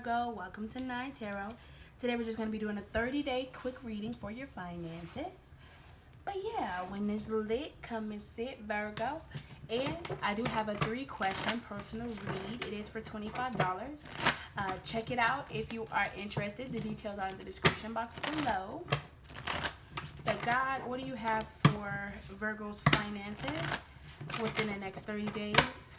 Virgo. Welcome to Nine Tarot. Today we're just going to be doing a 30-day quick reading for your finances. But yeah, when it's lit, come and sit, Virgo. And I do have a 3-question personal read. It is for $25. Check it out if you are interested. The details are in the description box below. But God, what do you have for Virgo's finances within the next 30 days?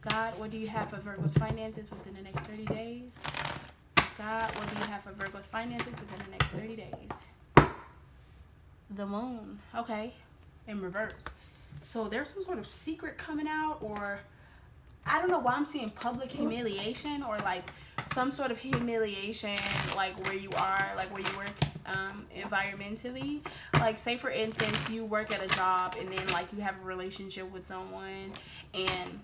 God, what do you have for Virgo's finances within the next 30 days? God, what do you have for Virgo's finances within the next 30 days? The moon. Okay. In reverse. So there's some sort of secret coming out, or I don't know why I'm seeing public humiliation, or like some sort of humiliation, like where you are, like where you work environmentally. Like say for instance, you work at a job and then like you have a relationship with someone and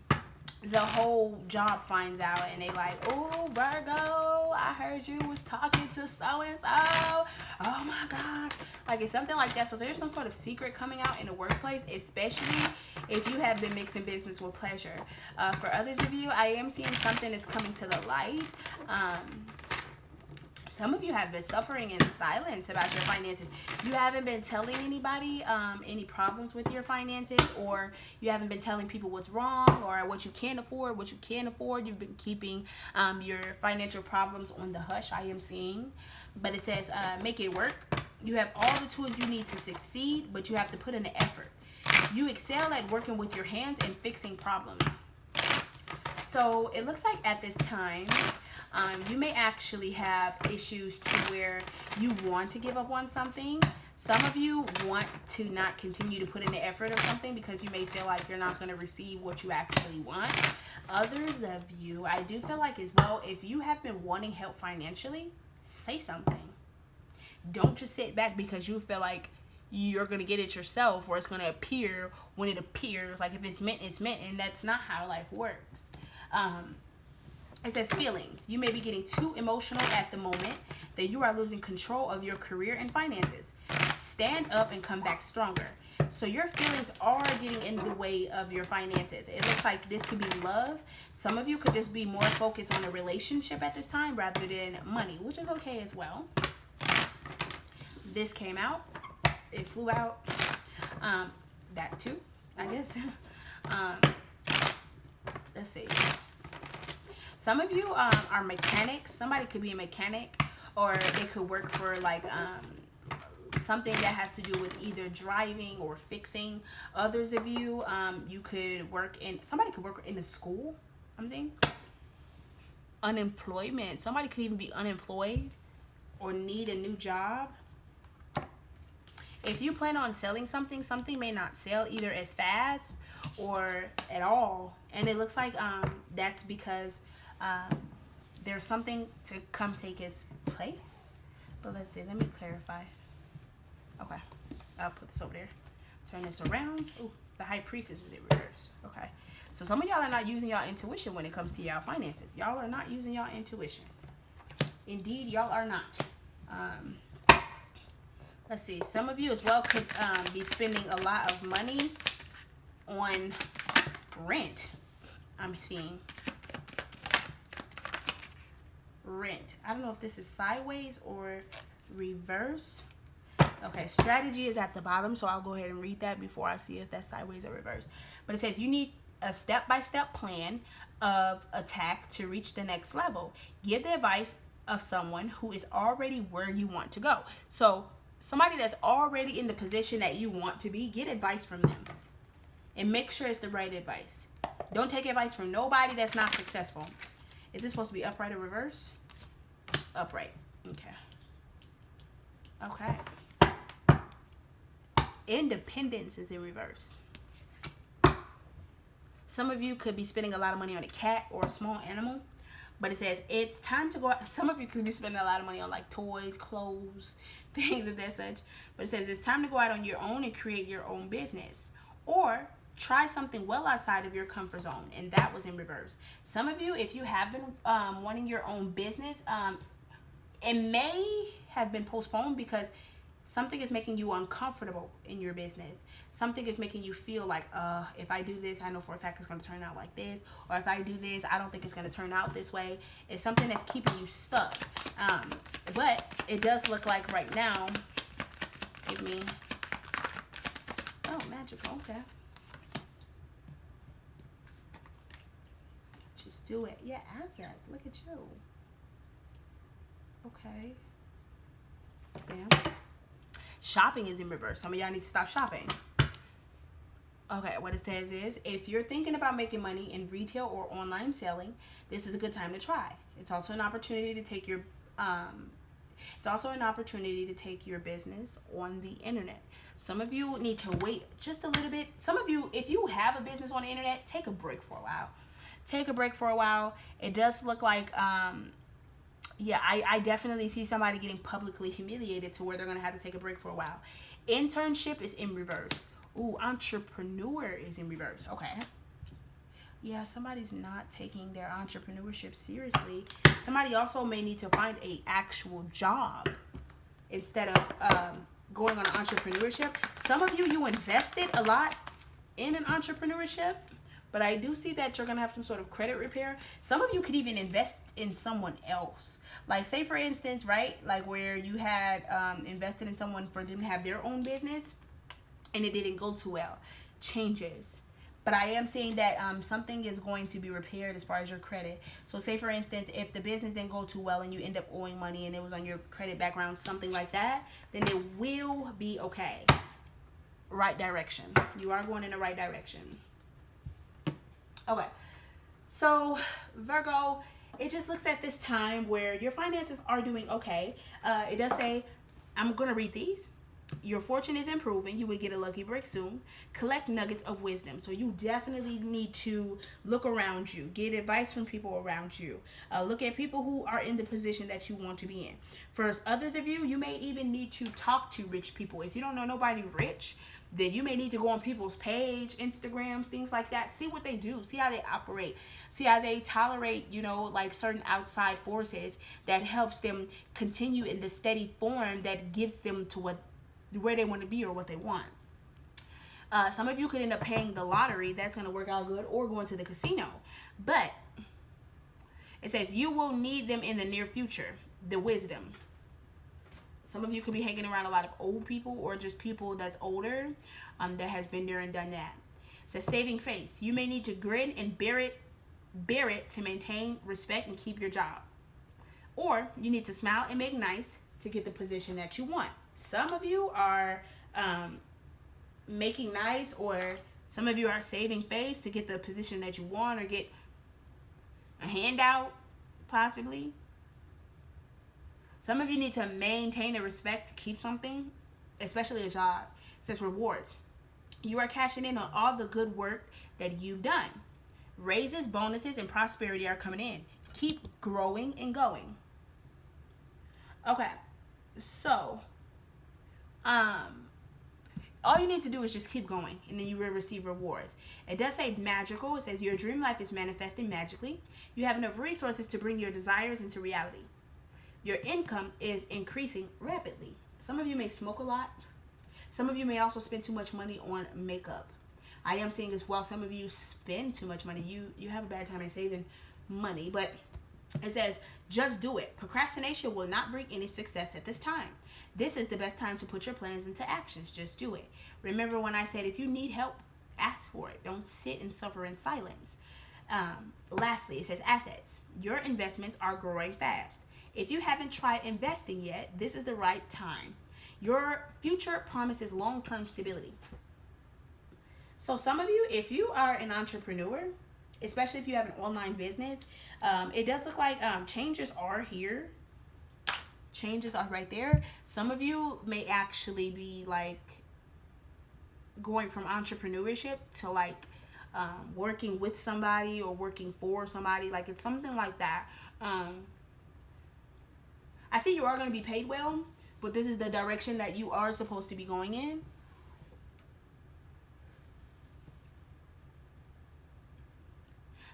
the whole job finds out and they like, oh, Virgo, I heard you was talking to so-and-so. Oh my God. Like it's something like that. So there's some sort of secret coming out in the workplace, especially if you have been mixing business with pleasure. For others of you, I am seeing something is coming to the light. Some of you have been suffering in silence about your finances. You haven't been telling anybody any problems with your finances, or you haven't been telling people what's wrong or what you can't afford, what you can afford. You've been keeping your financial problems on the hush, I am seeing. But it says make it work. You have all the tools you need to succeed, but you have to put in the effort. You excel at working with your hands and fixing problems. So it looks like at this time, you may actually have issues to where you want to give up on something. Some of you want to not continue to put in the effort of something because you may feel like you're not going to receive what you actually want. Others of you, I do feel like as well, if you have been wanting help financially, say something. Don't just sit back because you feel like you're going to get it yourself, or it's going to appear when it appears. Like if it's meant, it's meant, and that's not how life works. It says feelings. You may be getting too emotional at the moment that you are losing control of your career and finances. Stand up and come back stronger. So your feelings are getting in the way of your finances. It looks like this could be love. Some of you could just be more focused on a relationship at this time rather than money, which is okay as well. This came out. It flew out. That too, I guess. Let's see. Some of you are mechanics. Somebody could be a mechanic, or they could work for like something that has to do with either driving or fixing. Others of you, you could work in, somebody could work in a school. I'm saying unemployment. Somebody could even be unemployed or need a new job. If you plan on selling something, something may not sell either as fast or at all. And it looks like that's because there's something to come take its place. But let's see, let me clarify. Okay, I'll put this over there. Turn this around. Ooh, the High Priestess was in reverse. Okay, so some of y'all are not using y'all intuition when it comes to y'all finances. Y'all are not using y'all intuition. Indeed, y'all are not. Let's see, some of you as well could be spending a lot of money on rent. I'm seeing rent. I don't know if this is sideways or reverse. Okay, strategy is at the bottom, so I'll go ahead and read that before I see if that's sideways or reverse. But it says you need a step-by-step plan of attack to reach the next level. Give the advice of someone who is already where you want to go. So somebody that's already in the position that you want to be, get advice from them. And make sure it's the right advice. Don't take advice from nobody that's not successful. Is this supposed to be upright or reverse? Upright. Okay. Okay. Independence is in reverse. Some of you could be spending a lot of money on a cat or a small animal. But it says it's time to go out. Some of you could be spending a lot of money on like toys, clothes, things of that such. But it says it's time to go out on your own and create your own business. Or try something well outside of your comfort zone. And that was in reverse. Some of you, if you have been wanting your own business, it may have been postponed because Something is making you uncomfortable in your business. Something is making you feel like, if I do this, I know for a fact it's going to turn out like this. Or if I do this, I don't think it's going to turn out this way. It's something that's keeping you stuck. But it does look like right now, give me, oh, magical, okay. Just do it. Yeah, assets, look at you. Okay. Yeah. Shopping is in reverse. Some of y'all need to stop shopping. Okay, what it says is, if you're thinking about making money in retail or online selling, this is a good time to try. It's also an opportunity to take your business on the internet. Some of you need to wait just a little bit. Some of you, if you have a business on the internet, take a break for a while. Take a break for a while. It does look like yeah, I definitely see somebody getting publicly humiliated to where they're going to have to take a break for a while. Internship is in reverse. Ooh, entrepreneur is in reverse. Okay. Yeah, somebody's not taking their entrepreneurship seriously. Somebody also may need to find a actual job instead of going on entrepreneurship. Some of you invested a lot in an entrepreneurship. But I do see that you're going to have some sort of credit repair. Some of you could even invest in someone else. Like, say, for instance, right? Like where you had invested in someone for them to have their own business and it didn't go too well. Changes. But I am seeing that something is going to be repaired as far as your credit. So say, for instance, if the business didn't go too well and you end up owing money and it was on your credit background, something like that, then it will be okay. Right direction. You are going in the right direction. Okay, so Virgo, it just looks at this time where your finances are doing okay. It does say, I'm going to read these. Your fortune is improving. You will get a lucky break soon. Collect nuggets of wisdom. So you definitely need to look around you. Get advice from people around you. Look at people who are in the position that you want to be in. For others of you, you may even need to talk to rich people. If you don't know nobody rich, then you may need to go on people's page, Instagrams, things like that. See what they do. See how they operate. See how they tolerate, you know, like certain outside forces that helps them continue in the steady form that gives them to where they want to be or what they want. Some of you could end up paying the lottery. That's going to work out good, or going to the casino. But it says you will need them in the near future. The wisdom. Some of you could be hanging around a lot of old people or just people that's older that has been there and done that. It says saving face. You may need to grin and bear it to maintain respect and keep your job. Or you need to smile and make nice to get the position that you want. Some of you are making nice, or some of you are saving face to get the position that you want or get a handout, possibly. Some of you need to maintain the respect to keep something, especially a job. It says rewards. You are cashing in on all the good work that you've done. Raises, bonuses, and prosperity are coming in. Keep growing and going. Okay, so all you need to do is just keep going, and then you will receive rewards. It does say magical. It says your dream life is manifesting magically. You have enough resources to bring your desires into reality. Your income is increasing rapidly. Some of you may smoke a lot. Some of you may also spend too much money on makeup. I am seeing as well, some of you spend too much money. You have a bad time in saving money, but it says just do it. Procrastination will not bring any success at this time. This is the best time to put your plans into actions. Just do it. Remember when I said if you need help, ask for it. Don't sit and suffer in silence. Lastly, it says assets. Your investments are growing fast. If you haven't tried investing yet, this is the right time. Your future promises long-term stability. So some of you, if you are an entrepreneur, especially if you have an online business, it does look like changes are here. Changes are right there. Some of you may actually be like going from entrepreneurship to like working with somebody or working for somebody. Like it's something like that. I see you are going to be paid well, but this is the direction that you are supposed to be going in.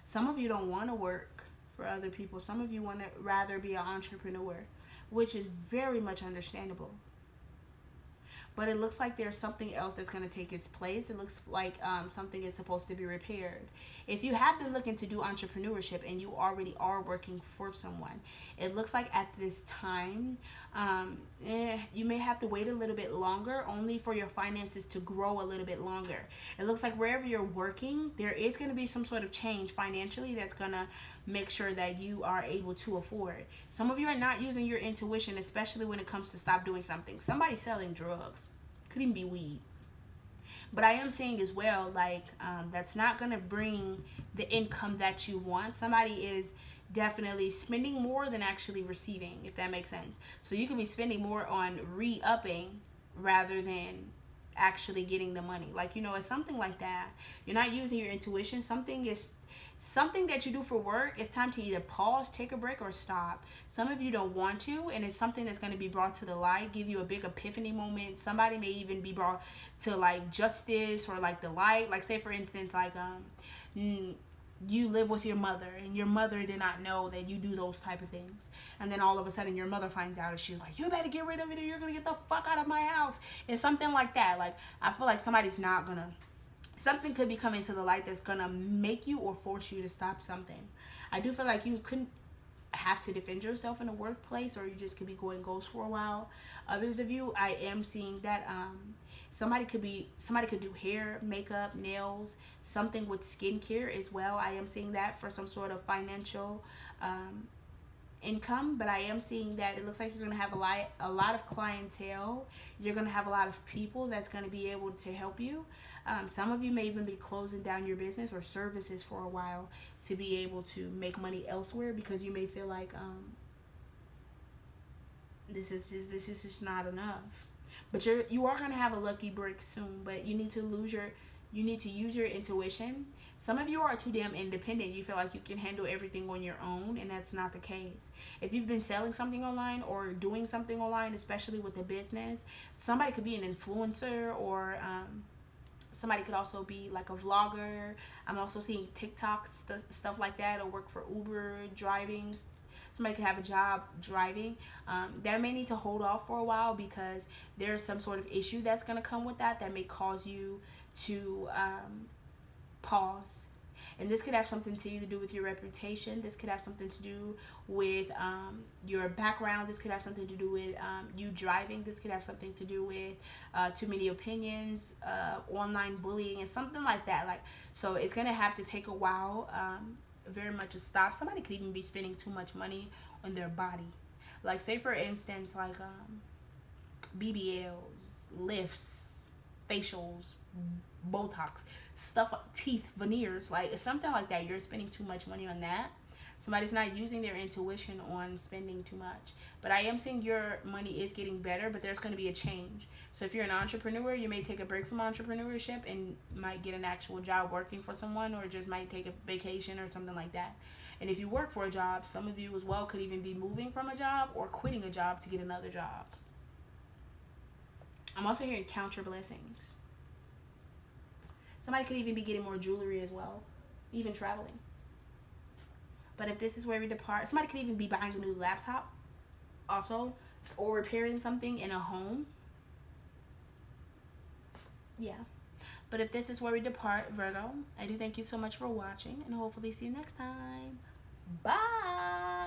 Some of you don't want to work for other people. Some of you want to rather be an entrepreneur, which is very much understandable. but it looks like there's something else that's going to take its place. It looks like something is supposed to be repaired. If you have been looking to do entrepreneurship and you already are working for someone, it looks like at this time, you may have to wait a little bit longer, only for your finances to grow a little bit longer. It looks like wherever you're working, there is going to be some sort of change financially that's going to make sure that you are able to afford. Some of you are not using your intuition, especially when it comes to stop doing something. Somebody's selling drugs. Could even be weed. But I am saying as well, like, that's not going to bring the income that you want. Somebody is definitely spending more than actually receiving, if that makes sense. So you could be spending more on re-upping rather than actually getting the money. Like, you know, it's something like that. You're not using your intuition. Something that you do for work, it's time to either pause, take a break, or stop. Some of you don't want to, and it's something that's going to be brought to the light, give you a big epiphany moment. Somebody may even be brought to, like, justice or, like, the light. Like, say, for instance, like, you live with your mother, and your mother did not know that you do those type of things. And then all of a sudden, your mother finds out, and she's like, you better get rid of it, or you're going to get the fuck out of my house. It's something like that. Like, I feel like somebody's not going to... Something could be coming to the light that's going to make you or force you to stop something. I do feel like you couldn't have to defend yourself in the workplace, or you just could be going ghost for a while. Others of you, I am seeing that somebody could do hair, makeup, nails, something with skincare as well. I am seeing that for some sort of financial income, but I am seeing that it looks like you're going to have a lot of clientele. You're going to have a lot of people that's going to be able to help you. Some of you may even be closing down your business or services for a while to be able to make money elsewhere, because you may feel like this is just not enough. But you are going to have a lucky break soon, but you need to use your intuition. Some of you are too damn independent. You feel like you can handle everything on your own, and that's not the case. If you've been selling something online or doing something online, especially with a business, somebody could be an influencer, or somebody could also be like a vlogger. I'm also seeing TikTok stuff like that, or work for Uber, driving. Somebody could have a job driving. That may need to hold off for a while, because there's some sort of issue that's going to come with that may cause you to pause. And this could have something to either do with your reputation. This could have something to do with your background. This could have something to do with you driving. This could have something to do with too many opinions, online bullying, and something like that. Like, so it's going to have to take a while, very much a stop. Somebody could even be spending too much money on their body. Like, say, for instance, like BBLs, lifts, facials, Botox, stuff, teeth, veneers, like something like that. You're spending too much money on that. Somebody's not using their intuition on spending too much. But I am seeing your money is getting better, but there's going to be a change. So if you're an entrepreneur, you may take a break from entrepreneurship and might get an actual job working for someone, or just might take a vacation or something like that. And if you work for a job, some of you as well could even be moving from a job or quitting a job to get another job. I'm also hearing count your blessings. Somebody could even be getting more jewelry as well, even traveling. But if this is where we depart, somebody could even be buying a new laptop also, or repairing something in a home. Yeah. But if this is where we depart, Virgo, I do thank you so much for watching, and hopefully see you next time. Bye.